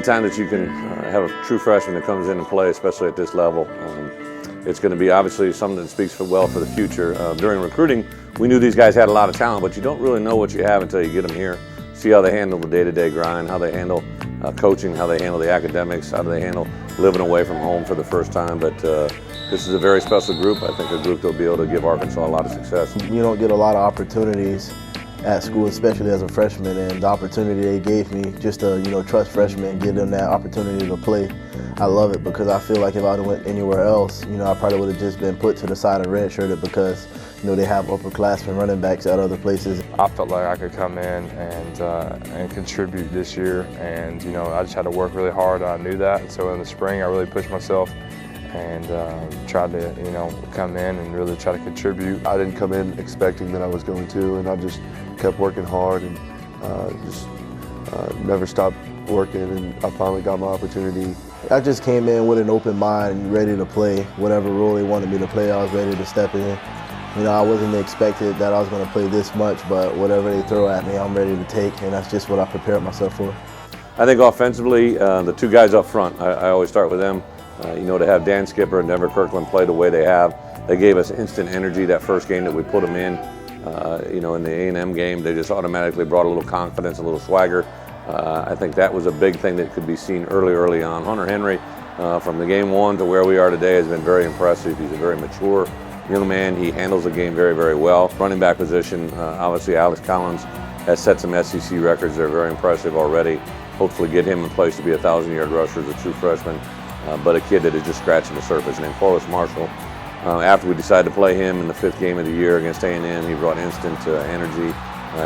anytime that you can have a true freshman that comes in and play, especially at this level, it's going to be obviously something that speaks well for the future. During recruiting, we knew these guys had a lot of talent, but you don't really know what you have until you get them here. See how they handle the day-to-day grind, how they handle coaching, how they handle the academics, how do they handle living away from home for the first time. But this is a very special group. I think a group that'll be able to give Arkansas a lot of success. You don't get a lot of opportunities at school, especially as a freshman, and the opportunity they gave me just to trust freshmen and give them that opportunity to play. I love it because I feel like if I went anywhere else, I probably would have just been put to the side and redshirted because they have upperclassmen running backs at other places. I felt like I could come in and contribute this year, and I just had to work really hard. I knew that, and so in the spring I really pushed myself and tried to come in and really try to contribute. I didn't come in expecting that I was going to, and I just kept working hard and just never stopped working, and I finally got my opportunity. I just came in with an open mind, ready to play. Whatever role they wanted me to play, I was ready to step in. I wasn't expected that I was going to play this much, but whatever they throw at me, I'm ready to take, and that's just what I prepared myself for. I think offensively, the two guys up front, I always start with them. To have Dan Skipper and Denver Kirkland play the way they have, they gave us instant energy that first game that we put them in. In the A&M game, they just automatically brought a little confidence, a little swagger. I think that was a big thing that could be seen early on. Hunter Henry, from the game one to where we are today, has been very impressive. He's a very mature young man. He handles the game very, very well. Running back position, obviously Alex Collins has set some SEC records that are very impressive already. Hopefully get him in place to be a 1,000-yard rusher as a true freshman. But a kid that is just scratching the surface, named Forrest Marshall. After we decided to play him in the 5th game of the year against A&M, he brought instant energy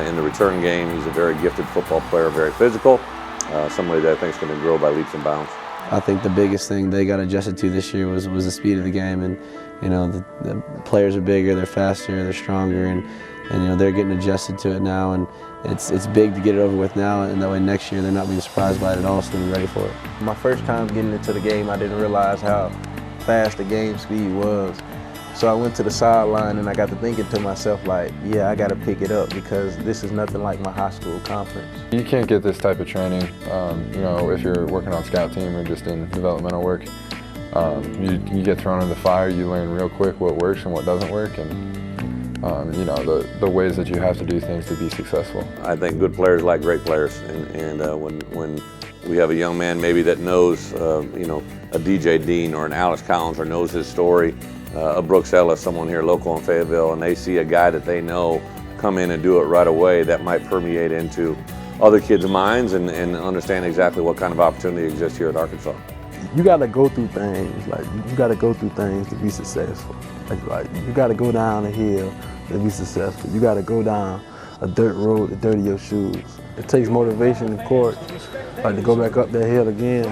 in the return game. He's a very gifted football player, very physical, somebody that I think is going to grow by leaps and bounds. I think the biggest thing they got adjusted to this year was the speed of the game, and the players are bigger, they're faster, they're stronger, and they're getting adjusted to it now, and it's big to get it over with now, and that way next year they're not being surprised by it at all, so they're ready for it. My first time getting into the game, I didn't realize how fast the game speed was. So I went to the sideline and I got to thinking to myself, like, yeah, I got to pick it up because this is nothing like my high school conference. You can't get this type of training, if you're working on scout team or just in developmental work. You get thrown in the fire, you learn real quick what works and what doesn't work, and the ways that you have to do things to be successful. I think good players like great players, and when we have a young man maybe that knows, a DJ Dean or an Alex Collins or knows his story, a Brooks Ellis, someone here local in Fayetteville, and they see a guy that they know come in and do it right away, that might permeate into other kids' minds and understand exactly what kind of opportunity exists here at Arkansas. You got to go through things, you got to go through things to be successful. Like you got to go down a hill to be successful. You got to go down a dirt road to dirty your shoes. It takes motivation in court, to go back up that hill again.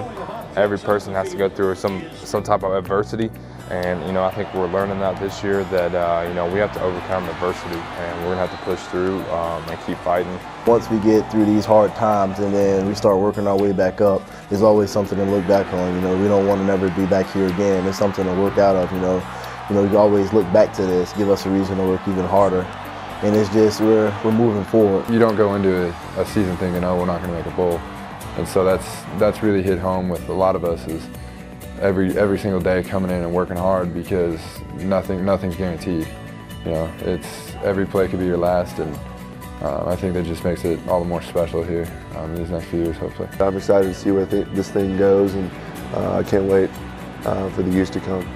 Every person has to go through some type of adversity, and I think we're learning that this year, that we have to overcome adversity, and we're gonna have to push through and keep fighting. Once we get through these hard times and then we start working our way back up, there's always something to look back on. We don't want to never be back here again. There's something to work out of. We always look back to this, give us a reason to work even harder, and it's just we're moving forward. You don't go into a season thinking, oh, we're not going to make a bowl. And so that's really hit home with a lot of us, is every single day coming in and working hard, because nothing's guaranteed. It's every play could be your last, and I think that just makes it all the more special here in these next few years, hopefully. I'm excited to see where this thing goes, and I can't wait for the years to come.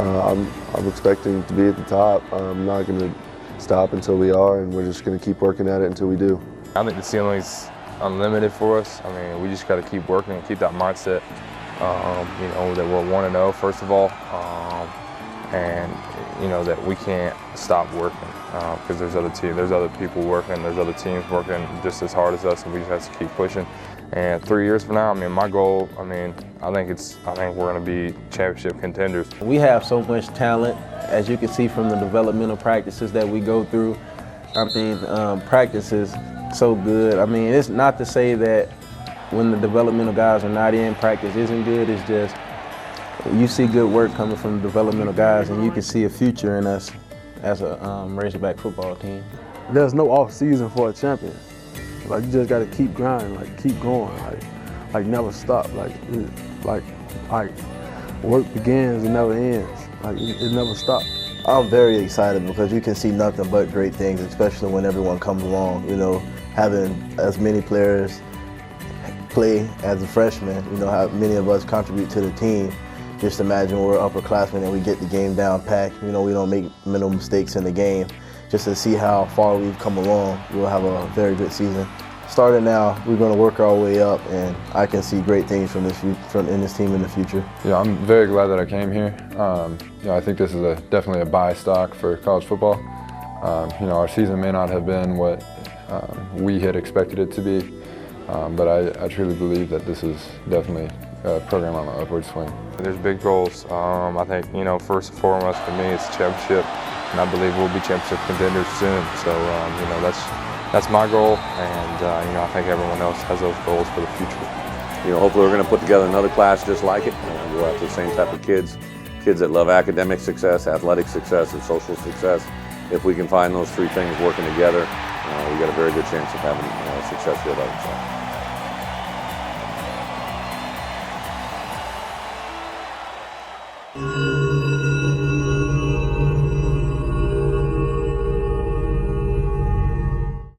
I'm expecting to be at the top. I'm not going to stop until we are, and we're just going to keep working at it until we do. I think the ceiling's unlimited for us. We just got to keep working and keep that mindset, that we're 1-0 first of all, and that we can't stop working, because there's other people working, there's other teams working just as hard as us, and we just have to keep pushing. And 3 years from now, my goal, I think we're going to be championship contenders. We have so much talent, as you can see from the developmental practices that we go through. Practice is so good. It's not to say that when the developmental guys are not in, practice isn't good. It's just you see good work coming from the developmental guys, and you can see a future in us as a Razorback football team. There's no off season for a champion. You just got to keep grinding, keep going. like never stop. Like work begins and never ends. Like it never stops. I'm very excited because you can see nothing but great things, especially when everyone comes along. You know, having as many players play as a freshman, you know, how many of us contribute to the team. Just imagine we're upperclassmen and we get the game down packed. You know, we don't make mental mistakes in the game. Just to see how far we've come along, we'll have a very good season. Starting now, we're going to work our way up, and I can see great things from this team in the future. Yeah, I'm very glad that I came here. You know, I think this is definitely a buy stock for college football. You know, our season may not have been what we had expected it to be, but I truly believe that this is definitely a program on an upward swing. There's big goals. I think, you know, first and foremost for me, it's championship, and I believe we'll be championship contenders soon. So, you know, that's my goal, and you know, I think everyone else has those goals for the future. You know, hopefully we're going to put together another class just like it. Go after the same type of kids that love academic success, athletic success, and social success. If we can find those three things working together, we got a very good chance of having success here at Arkansas.